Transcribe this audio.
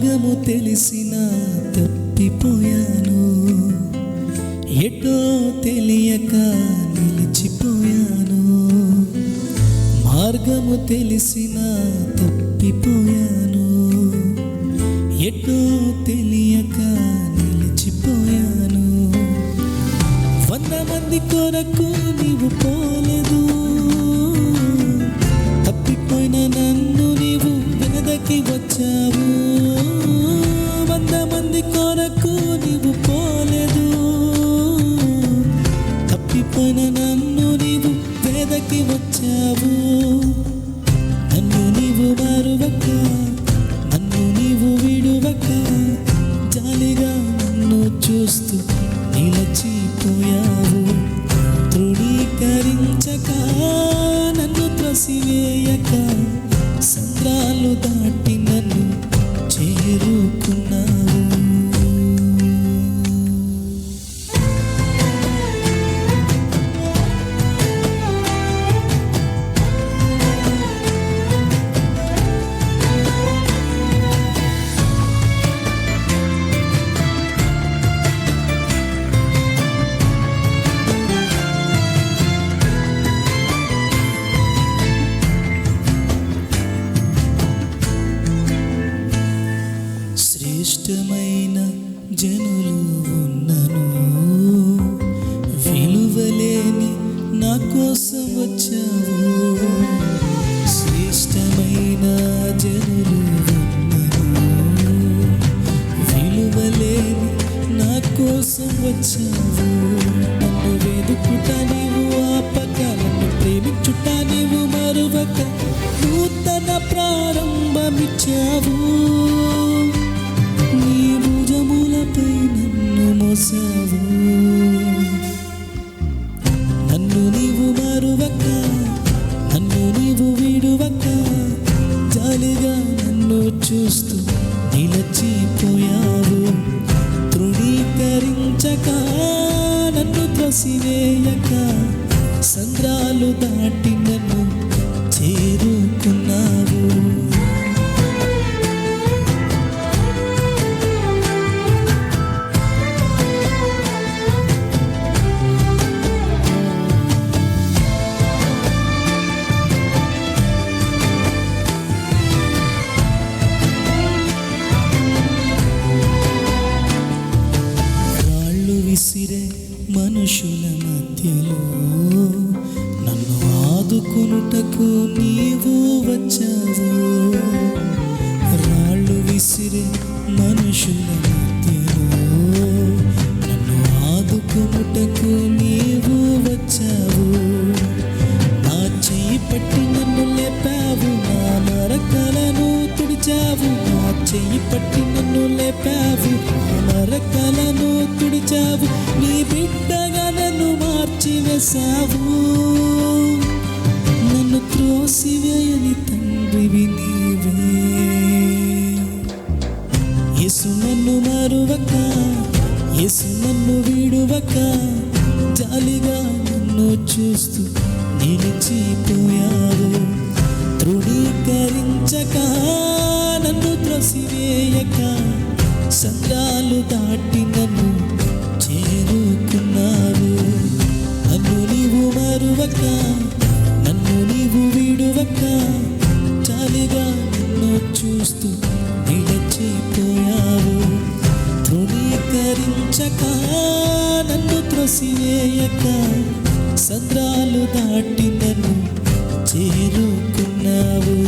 మార్గము తెలిసిన తప్పిపోయాను, ఎటో తెలియక నిలిచిపోయాను. మార్గము తెలిసిన తప్పిపోయాను, ఎటో తెలియక నిలిచిపోయాను. 100 మంది కొరకు నీవు పోలేదు, తప్పిపోయిన నన్ను నీవు వెనదకి వచ్చావు. 100 మంది కొరకు నీవు పోలేదు, తప్పిపోయిన నన్ను నీవు వెనదకి వచ్చావు. నన్ను నీవు మరువక, నన్ను నీవు విడువక, జాలిగా నన్ను చూస్తూ నిలచిపోయావు. తృణీకరించక, నన్ను త్రసివేయక, సంద్రాలు దాటి నన్ను చేరుకున్నావు. శ్రేష్టమైన జనులు ఉన్నను, విలువలేని నా కోసం వచ్చావు. శ్రేష్టమైన జనులు ఉన్నను, విలువలేని నా కోసం వచ్చావు. నన్ను వెదుకుట నీవు ఆపక, నన్ను ప్రేమించుట నీవు మరువక, నూతన ప్రారంభమిచ్చావు. నీ భుజములపై నన్ను మోసావు. నన్ను నీవు మరువక, నన్ను నీవు విడువక, జాలిగా నన్ను చూస్తూ నిలచిపోయావు. తృణీకరించక, నన్ను త్రసివేయక, సంద్రాలు దాటి నన్ను చేరుకున్నావు. విసిరే మనుషుల మధ్యలో నన్ను ఆదుకొనుటకు నీవు వచ్చావు. రాళ్ళు విసిరే మనుషుల మధ్యలో నన్ను ఆదుకొనుటకు నీవు వచ్చావు. నా చేయి పట్టి నన్ను లేపావు, నా మరకలను తుడిచావు. నా చేయి పట్టి నన్ను లేపావు, నా మరకలను తుడిచావు. నీ బిడ్డగా నన్ను మార్చివేశావు. నన్ను త్రోసివేయని తండ్రివి నీవే. యేసు నన్ను మరువక, యేసు నన్ను విడువక, జాలిగా నన్ను చూస్తూ నిలిచిపోయావు. తృణీకరించక, నన్ను త్రసివేయక, సంద్రాలు దాటి నన్ను చేరుకున్నావు. నన్ను నీవు మరువక, నన్ను నీవు విడువక, జాలిగా నన్ను చూస్తూ నిలిచిపోయావు. తృణీకరించక, నన్ను త్రసివేయక, సంద్రాలు దాటి నన్ను చేరుకున్నావు.